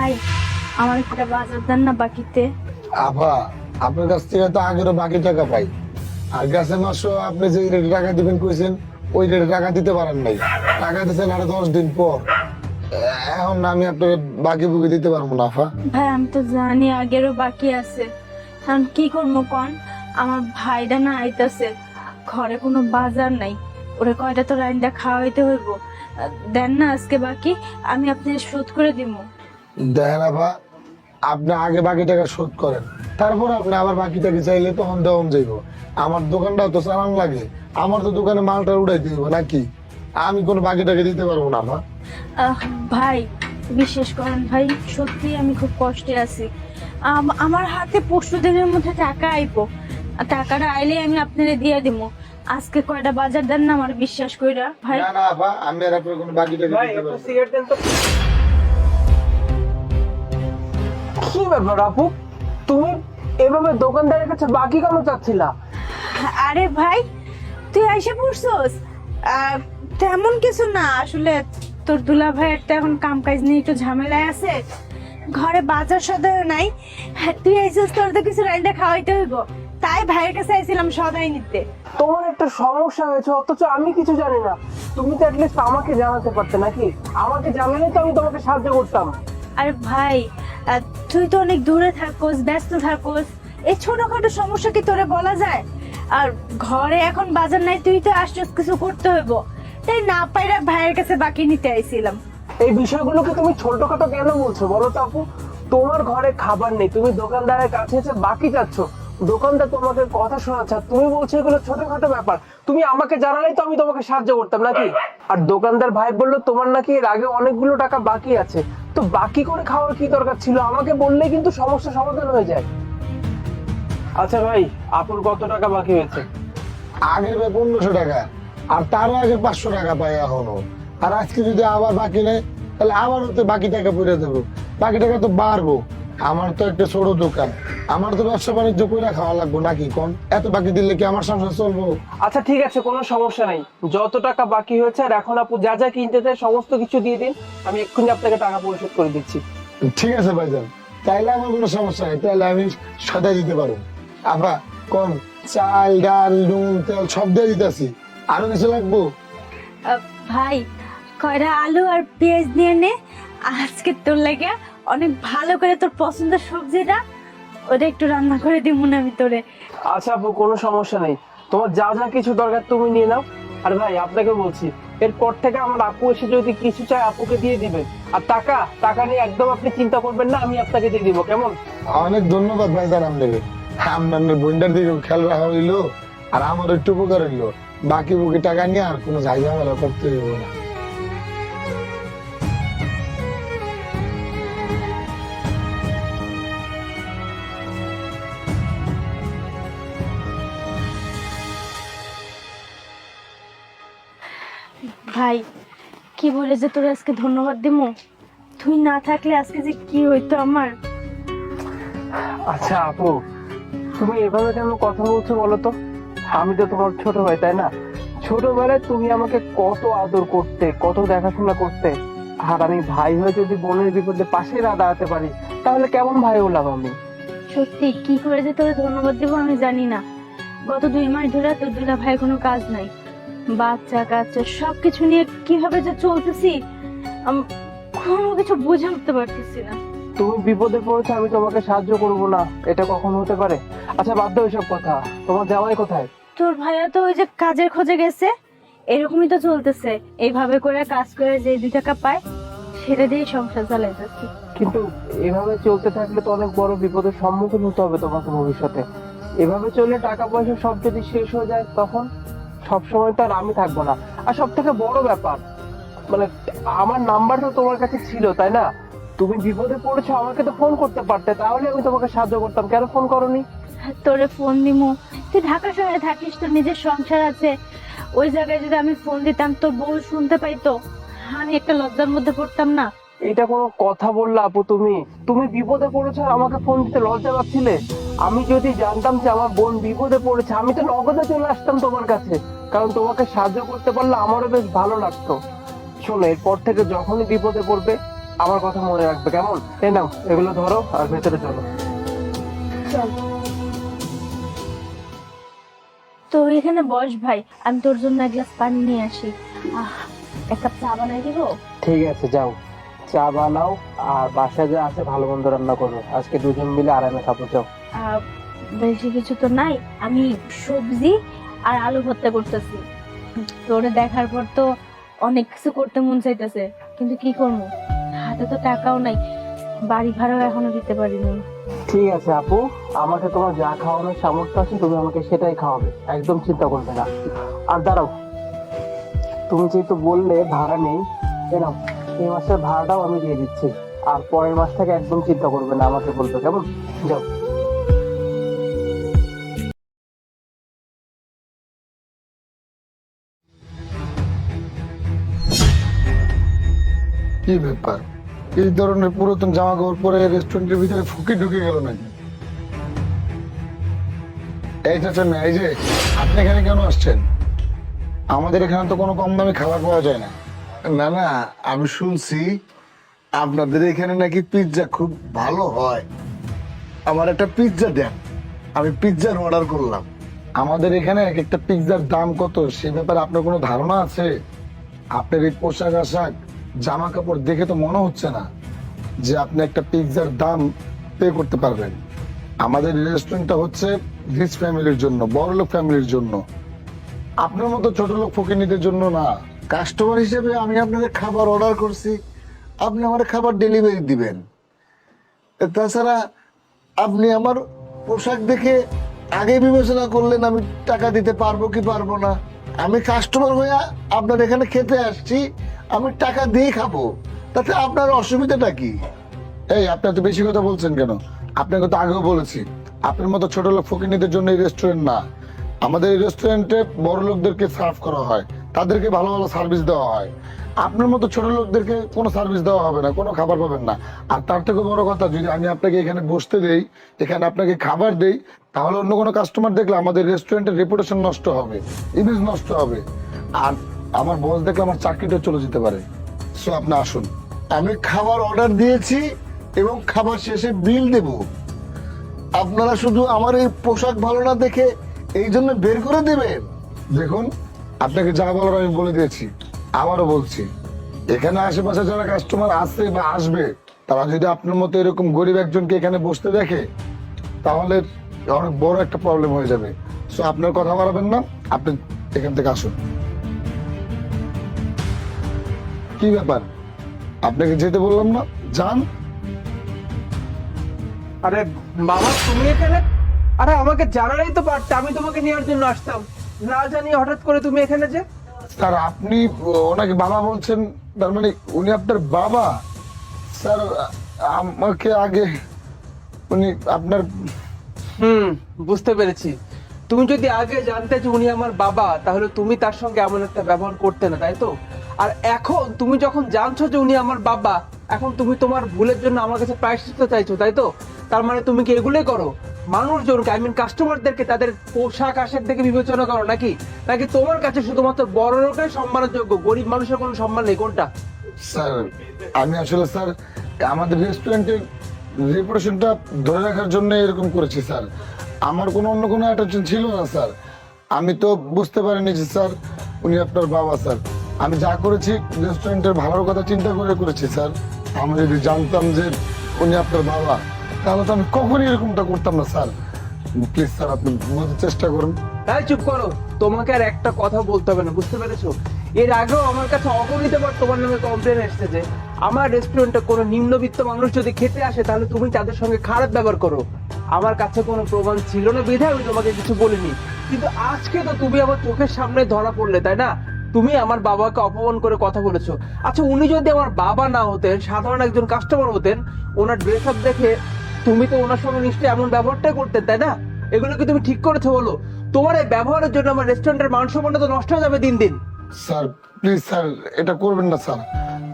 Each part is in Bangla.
ভাই আমার একটা বাজার দেন না বাকিতে। আপা, আপনার কাছ থেকে তো আগেরও বাকি টাকা পাই, আর গেছে মাসও আপনি যে রেটে টাকা দিবেন কইছেন ওই রেটে টাকা দিতে পারেন নাই। টাকা দিচ্ছেন আরো 10 দিন পর। এখন আমি আপনাকে বাকি বুকি দিতে পারবো না আপা। ভাই আমি তো জানি আগেরও বাকি আছে, এখন কি করবো কন? আমার ভাইটা না আইতাছে, ঘরে কোনো বাজার নাই, ওরে কয়টা তো রাইন্দা খাওয়াইতে হইব। দেন না আজকে বাকি, আমি আপনার শোধ করে দিব। দেখেন আপা, আপনি আগে বাকি টাকা শোধ করেন, তারপর আপনি আবার বাকি টাকা চাইলে তখন দেওয়ান যাইব। আমার দোকানটাও তো চালান লাগে, আমার তো দোকানে মালটা উঠাইতে হইব নাকি? আমি কোনো বাকি টাকা দিতে পারবো না আপা। ভাই বিশেষ করেন ভাই, সত্যি আমি খুব কষ্টে আছি। আমার হাতে পরশু দিনের মধ্যে টাকা আইবো, টাকাটা আইলে আমি আপনারে দিয়ে দিব। আজকে কয়টা বাজার দেন না, আমার বিশ্বাস কইরা ভাই। না না আপা, আমি আর আপনার কোনো বাকি টাকা দিতে পারবো না। সিগারেট দেন তো। কি ব্যাপার আপু, তুমি এভাবে দোকানদারের কাছে বাকি কেন চাচ্ছিলা? আরে ভাই তুই আইসা পড়ছস? তেমন কিছু না, আসলে তোর দুলা ভাইয়ের তো এখন কাম কাজ নিয়ে একটু ঝামেলায় আছে, ঘরে বাজার সদাই নাই। তুই আইসস, তোর তো কিছু রাইন্দা খাওয়াইতে হইব, তাই ভাইয়ের কাছে আইছিলাম সদাই নিতে। তোমার একটা সমস্যা হয়েছে অথচ আমি কিছু জানি না। তুমি তো অ্যাটলিস্ট আমাকে জানাতে পারতে নাকি? আমাকে জানালে তো আমি তোমাকে সাহায্য করতাম। আরে ভাই তুই তো অনেক দূরে থাকোস, ব্যস্ত থাকোস, এই ছোটখাটো সমস্যা কি তোরে বলা যায়? আর ঘরে এখন বাজার নাই, তুই তো আসছিস, কিছু করতে হইব, তাই না পাইরা ভাইয়ের কাছে বাকি নিতে আইছিলাম। এই বিষয়গুলোকে তুমি ছোটখাটো কেন বলছো বলো তো আপু? তোমার ঘরে খাবার নেই, তুমি দোকানদারের কাছে এসে বাকি চাচ্ছ, দোকানদার তোমাকে কথা শোনাচ্ছে, আর তুমি বলছো এগুলো ছোটখাটো ব্যাপার। তুমি আমাকে জানালেই তো আমি তোমাকে সাহায্য করতাম নাকি? আর দোকানদার ভাই বললো তোমার নাকি এর আগে অনেকগুলো টাকা বাকি আছে, তো বাকি করে খাওয়ার কি দরকার ছিল? আমাকে বললেই কিন্তু সমস্যা সমাধান হয়ে যায়। আচ্ছা ভাই, আপুর কত টাকা বাকি হয়েছে? আগের ভাই 1500 টাকা, আর তার আগে 500 টাকা পাই এখনো। আর আজকে যদি আবার বাকি নেই, তাহলে আবারও তো বাকি টাকা পড়ে দেবো, বাকি টাকা তো বাড়বো। আমার তো একটা ছোট দোকান, আমার তো ব্যবসা বাণিজ্য করে খাওয়া লাগবো নাকি? কোন এত বাকি দিলে কি আমার সংসার চলবো? আচ্ছা ঠিক আছে, কোনো সমস্যা নেই, যত টাকা বাকি হয়েছে আর এখন আপু যা যা কিনতে চায় সমস্ত কিছু দিয়ে দিন, আমি এক্ষুনি আপনাকে টাকা পরিশোধ করে দিচ্ছি। ঠিক আছে ভাইজান, তাইলে আমার কোনো সমস্যা নেই, তাহলে আমি সদাই দিতে পারবো। আবার কোন চাল ডাল নুন তেল সব দিয়ে দিতেছি, আরো কিছু লাগবো? ভাই কয়টা আলু আর পেঁয়াজ নিয়ে নে, আজকে তোর লাগে অনেক ভালো করে তোর পছন্দের সবজিটা ওটা একটু রান্না করে দিব না আমি তোরে। আচ্ছা আপু, কোনো সমস্যা নেই, তোমার যা যা কিছু দরকার তুমি নিয়ে নাও। আর ভাই আপনাকে বলছি, এরপর থেকে আমার আপু এসে যদি কিছু চায় আপুকে দিয়ে দিবেন। আর টাকা টাকা নিয়ে একদম আপনি চিন্তা করবেন না, আমি আপনাকে দিয়ে দিব, কেমন? অনেক ধন্যবাদ ভাইজান আপনাকে, আপনার বোনটার দিকে খেয়াল রাখা হইলো, আর আমার একটু উপকার হইলো। বাকি বুকি টাকা নিয়ে আর কোনো ঝামেলা করতে হইব না। ভাই কি বলে যে তোর আজকে ধন্যবাদ দিমু, তুই না থাকলে আজকে যে কি হইতো আমার। আচ্ছা আপু, তুমি এভাবে কেন কথা বলছো বলো তো? আমি তো তোমার ছোট ভাই, তাই না? ছোটবেলায় তুমি আমাকে কত আদর করতে, কত দেখাশোনা করতে, আর আমি ভাই হয়ে যদি বোনের বিপদে পাশে না দাঁড়াতে পারি, তাহলে কেমন ভাই হলাম আমি? সত্যি কি করে যে তোর ধন্যবাদ দিব আমি জানি না। গত 2 মাস ধরে তোর দুলা ভাই কোনো কাজ নাই, বাচ্চা কাচ্চা সবকিছু নিয়ে কিভাবে যে চলতেছি কোনো কিছু বুঝে উঠতে পারতেছি না। তুমি বিপদে পড়েছো, আমি তোমাকে সাহায্য করব না, এটা কখনো হতে পারে? আচ্ছা বাদ দাও এসব কথা, তোমার জামাই কোথায়? তোর ভাইয়া তো ওই যে কাজের খোঁজে গেছে, এরকমই তো চলতেছে, এইভাবে করে কাজ করে যে 2 টাকা পায় সেটা দিয়ে সংসার চালাইতেছে। কিন্তু এভাবে চলতে থাকলে তো অনেক বড় বিপদের সম্মুখীন হতে হবে তোমাকে ভবিষ্যতে। এভাবে চললে টাকা পয়সা সব যদি শেষ হয়ে যায়, তখন সব সময় তো আর আমি থাকবো না। আর সব থেকে বড় ব্যাপার, মানে আমার নাম্বার তো তোমার কাছে ছিল, তাই না? তুমি বিপদে পড়েছো, আমাকে তো ফোন করতে পারতে, তাহলে আমি তোমাকে সাহায্য করতাম, কেন ফোন করোনি? তোরে ফোন দিমু, তুই ঢাকা শহরে থাকিস, তোর নিজের সংসার আছে, ওই জায়গায় যদি আমি ফোন দিতাম তোর বউ শুনতে পাইতো, আমি একটা লজ্জার মধ্যে পড়তাম না। এটা কোনো কথা বললা আপু? তুমি তুমি বিপদে পড়েছো আর আমাকে ফোন দিতে লজ্জা পাচ্ছিলে? আমি যদি জানতাম যে আমার বোন বিপদে পড়েছে, আমি তো নগদে চলে আসতাম তোমার কাছে, কারণ তোমাকে সাহায্য করতে পারলে আমারও বেশ ভালো লাগতো। শোনো, এরপর থেকে যখনই বিপদে পড়বে আমার কথা মনে রাখবে, কেমন? এই নাও, এগুলো ধরো আর ভেতরে চলো। চল তো এখানে বস ভাই, আমি তোর জন্য এক গ্লাস পানি নিয়ে আসি। এক কাপ চা বানাই দিব। ঠিক আছে, যাও চা বানাও, আর বাসায় যা আছে ভালো মন্দ রান্না করো, আজকে দুজন মিলে আরামে খাবো। যাও। বেশি কিছু তো নাই, আমি সবজি আর আলু ভর্তা করতেছি। তোরে দেখার পর তো অনেক কিছু করতে মন চাইতেছে, কিন্তু কি করবো, হাতে তো টাকাও নাই, বাড়ি ভাড়াও এখনো দিতে পারিনি। ঠিক আছে আপু, আমাকে তোমার যা খাওয়ানোর সামর্থ্য আছে তুমি আমাকে সেটাই খাওয়াবে, একদম চিন্তা করবে না। আর দাঁড়াও, তুমি যেহেতু বললে ভাড়া নেই, এরকম এই মাসের ভাড়াটাও আমি দিয়ে দিচ্ছি, আর পরের মাস থেকে একদম চিন্তা করবে না, আমাকে বলবে, কেমন? যাও। কি ব্যাপার, এই ধরনের পুরাতন জামা কাপড় পরে রেস্টুরেন্টের ভিতরে ফুকি ঢুকে গেল নাকি? এই চাচা, এই যে আপনি এখানে কেন আসছেন? আমাদের এখানে তো কোনো কম দামে খাবার পাওয়া যায় না। না না, আমি শুনছি আপনাদের এখানে নাকি পিৎজা খুব ভালো হয়। আমার একটা পিৎজা দেন, আমি পিৎজার অর্ডার করলাম। আমাদের এখানে এক একটা পিৎজার দাম কত সে ব্যাপারে আপনার কোনো ধারণা আছে? আপনার এই পোশাক আশাক জামা কাপড় দেখে তো মনে হচ্ছে না যে আপনি একটা পিৎজার দাম পে করতে পারবেন। আমাদের রেস্টুরেন্টটা হচ্ছে রিচ ফ্যামিলির জন্য, বড় লোক ফ্যামিলির জন্য, আপনার মতো ছোট লোক ফকিনীদের জন্য না। কাস্টমার হিসেবে আমি আপনাদের খাবার অর্ডার করছি, আপনি আমার খাবার ডেলিভারি দিবেন। তাছাড়া আপনি আমার পোশাক দেখে আগে বিবেচনা করলেন আমি টাকা দিতে পারবো কি পারবো না। আমি কাস্টমার হয়ে আপনার এখানে খেতে আসছি, আমি টাকা দিয়ে খাবো, তাতে আপনার অসুবিধাটা কি? এই আপনি এত বেশি কথা বলছেন কেন? আপনাকে তো আগেও বলেছি আপনার মতো ছোট লোক ফকিনীদের জন্য এই রেস্টুরেন্ট না। আমাদের এই রেস্টুরেন্টে বড় লোকদেরকে সার্ভ করা হয়, তাদেরকে ভালো ভালো সার্ভিস দেওয়া হয়। আপনার মতো ছোট লোকদেরকে কোনো সার্ভিস দেওয়া হবে না, কোনো খাবার পাবেন না। আর তার থেকে বড় কথা, যদি আমি আপনাকে এখানে বসতে দেই, এখানে আপনাকে খাবার দেই, তাহলে অন্য কোনো কাস্টমার দেখলে আমাদের রেস্টুরেন্টের রেপুটেশন নষ্ট হবে, ইমেজ নষ্ট হবে, আর আমার বস দেখলে আমার চাকরিটা চলে যেতে পারে। সো আপনি আসুন। আমি খাবার অর্ডার দিয়েছি এবং খাবার শেষে বিল দেব। আপনারা শুধু আমার এই পোশাক ভালো না দেখে এই জন্য বের করে দেবেন? দেখুন, আপনাকে যা বলার আমি বলে দিয়েছি, আবারও বলছি, এখানে আশেপাশে যারা কাস্টমার আসছে বা আসবে, তারা যদি আপনার মতো এরকম গরিব একজনকে এখানে বসতে দেখে, তাহলে অনেক বড় একটা প্রবলেম হয়ে যাবে। সো আপনার কথা বাড়াবেন না, আপনি এখান থেকে আসুন। কি ব্যাপার, আপনাকে যেতে বললাম না, যান। আরে বাবা, তুমি এখানে? আরে আমাকে জানালেই তো পারতে, আমি তোমাকে নেওয়ার জন্য আসতাম, না জানি হঠাৎ করে তুমি এখানে যে। স্যার, আপনি ওনাকে বাবা বলছেন, তার মানে উনি আপনার বাবা? স্যার, আমাকে আগে উনি আপনার... বুঝতে পেরেছি। তুমি যদি আগে জানতে যে উনি আমার বাবা, তাহলে তুমি তার সঙ্গে এমন একটা ব্যবহার করতে না, তাই তো? আর এখন তুমি যখন জানছো যে উনি আমার বাবা, এখন তুমি তোমার ভুলের জন্য আমার কাছে প্রায়শ্চিত্ত চাইছো, তাই তো? তার মানে তুমি কি এগুলোই করো? মানুষজনকে, আই মিন কাস্টমারদেরকে তাদের পোশাক আশাক থেকে বিবেচনা করো নাকি? নাকি তোমার কাছে শুধুমাত্র বড় লোকের সম্মানের যোগ্য, গরিব মানুষের কোনো সম্মান নেই? কোনটা? স্যার, আমি আসলে স্যার আমাদের রেস্টুরেন্টের রেপুটেশনটা ধরে রাখার জন্য এরকম করেছি স্যার। আমার কোনো অন্য কোনো অ্যাটেনশন ছিল না স্যার। আমি তো বুঝতে পারিনি যে স্যার উনি আপনার বাবা। স্যার, আমি যা করেছি রেস্টুরেন্টের ভালোর কথা চিন্তা করে করেছি স্যার। আমি যদি জানতাম যে উনি আপনার বাবা, তাহলে তো আমি কখনই এরকমটা করতাম না স্যার। প্লিজ স্যার, আপনি বোঝার চেষ্টা করুন। তাই চুপ করো, তোমাকে আর একটা কথা বলতে হবে না, বুঝতে পেরেছো? এর আগেও আমার কাছে অগণিতবার তোমার নামে কমপ্লেন এসেছে যে আমার রেস্টুরেন্টে কোনো নিম্নবিত্ত মানুষ যদি খেতে আসে, তাহলে তুমি তাদের সঙ্গে খারাপ ব্যবহার করো। আমার কাছে কোনো প্রমাণ ছিল না বিধায় আমি তোমাকে কিছু বলিনি, কিন্তু আজকে তো তুমি আমার চোখের সামনে ধরা পড়লে, তাই না? তুমি আমার বাবাকে অপমান করে কথা বলেছো। আচ্ছা, উনি যদি আমার বাবা না হতেন, সাধারণ একজন কাস্টমার হতেন, ওনার ড্রেস আপ দেখে তুমি তো ওনার সঙ্গে নিশ্চয়ই এমন ব্যবহারটাই করতেন, তাই না? এগুলো কি তুমি ঠিক করেছো বলো? তোমার এই ব্যবহারের জন্য আমার রেস্টুরেন্টের মান সম্মানটা তো নষ্ট হয়ে যাবে দিন দিন। স্যার প্লিজ স্যার, এটা করবেন না স্যার।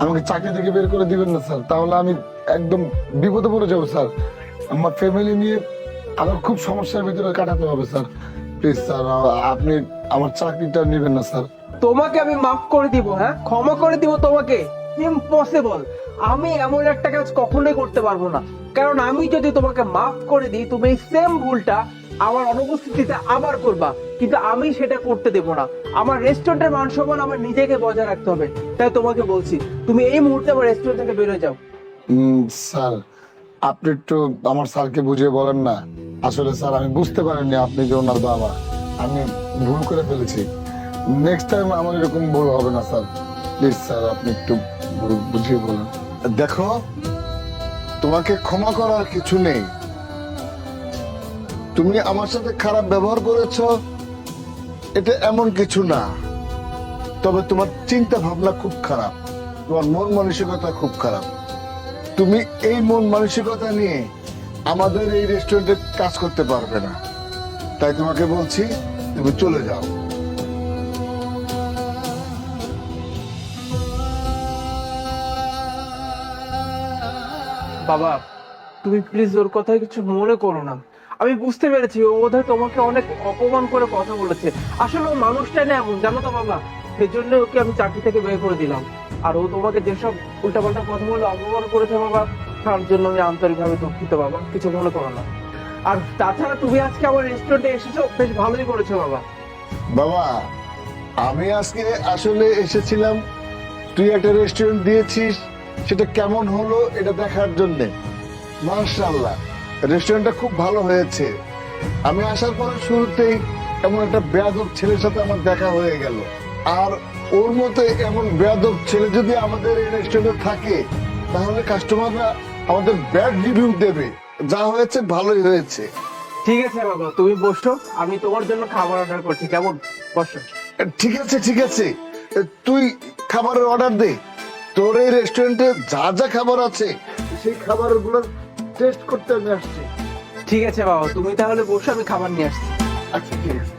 আমাকে চাকরি থেকে বের করে দিবেন না স্যার, তাহলে আমি একদম বিপদে পড়ে যাবো স্যার। আমার ফ্যামিলি নিয়ে আমার খুব সমস্যার ভিতরে কাটাতে হবে স্যার। প্লিজ স্যার, আপনি আমার চাকরিটা নেবেন না স্যার। তোমাকে আমি মাফ করে দিব, হ্যাঁ, ক্ষমা করে দিব তোমাকে? ইম্পসিবল। আমি এমন একটা কাজ কখনোই করতে পারবো না, কারণ আমি যদি তোমাকে মাফ করে দিই তুমি এই সেম ভুলটা আমার অনুপস্থিতিতে আবার করবা, কিন্তু আমি সেটা করতে দেব না। আমার রেস্টুরেন্টের মান সম্মান আমার নিজেকে বজায় রাখতে হবে। তাই তোমাকে বলছি তুমি এই মুহূর্তে আমার রেস্টুরেন্ট থেকে বেরোয় যাও। স্যার, আপনি একটু আমার স্যারকে বুঝিয়ে বলেন না। আসলে স্যার আমি বুঝতে পারিনি আপনি যে ওনার বাবা, আমি ভুল করে ফেলেছি। নেক্সট টাইম আমার এরকম ভুল হবে না স্যার। প্লিজ স্যার আপনি একটু বুঝিয়ে বলেন। দেখো, তোমাকে ক্ষমা করার কিছু নেই। তুমি আমার সাথে খারাপ ব্যবহার করেছো, এটা এমন কিছু না। তবে তোমার চিন্তা ভাবনা খুব খারাপ, তোমার মন মানসিকতা খুব খারাপ। তুমি এই মন মানসিকতা নিয়ে আমাদের এই রেস্টুরেন্টে কাজ করতে পারবে না। তাই তোমাকে বলছি তুমি চলে যাও। বাবা, তুমি প্লিজ ওর কথায় কিছু মনে করো না। আমি বুঝতে পেরেছি ও বোধহয় তোমাকে অনেক অপমান করে কথা বলেছে। আসলে ও মানুষটা না এমন, জানো তো বাবা, সেই জন্য ওকে আমি চাকরি থেকে বের করে দিলাম। আর ও তোমাকে যেসব উল্টাপাল্টা কথা বলে অপমান করেছে বাবা, তার জন্য আমি আন্তরিকভাবে দুঃখিত বাবা, কিছু মনে করো না। আর তাছাড়া তুমি আজকে আমার রেস্টুরেন্টে এসেছো, বেশ ভালোই করেছো বাবা। বাবা, আমি আজকে আসলে এসেছিলাম তুই একটা রেস্টুরেন্ট দিয়েছিস, সেটা কেমন হলো এটা দেখার জন্য। মাশাআল্লাহ, রেস্টুরেন্টটা খুব ভালো হয়েছে। আমি আসার পরে শুরুতেই এমন একটা বেয়াদব ছেলের সাথে আমার দেখা হয়ে গেল। আর ওর মতো এমন বেয়াদব ছেলে যদি আমাদের এই রেস্টুরেন্টে থাকে, তাহলে কাস্টমাররা আমাদের ব্যাড রিভিউ দেবে। যা হয়েছে ভালোই হয়েছে। ঠিক আছে বাবা, তুমি বসো, আমি তোমার জন্য খাবার অর্ডার করছি, কেমন? বসো। ঠিক আছে ঠিক আছে, তুই খাবারের অর্ডার দে। তোর এই রেস্টুরেন্টে যা যা খাবার আছে সেই খাবারগুলো টেস্ট করতে আমি আসছি। ঠিক আছে বাবা, তুমি তাহলে বসো, আমি খাবার নিয়ে আসছি। আচ্ছা ঠিক আছে।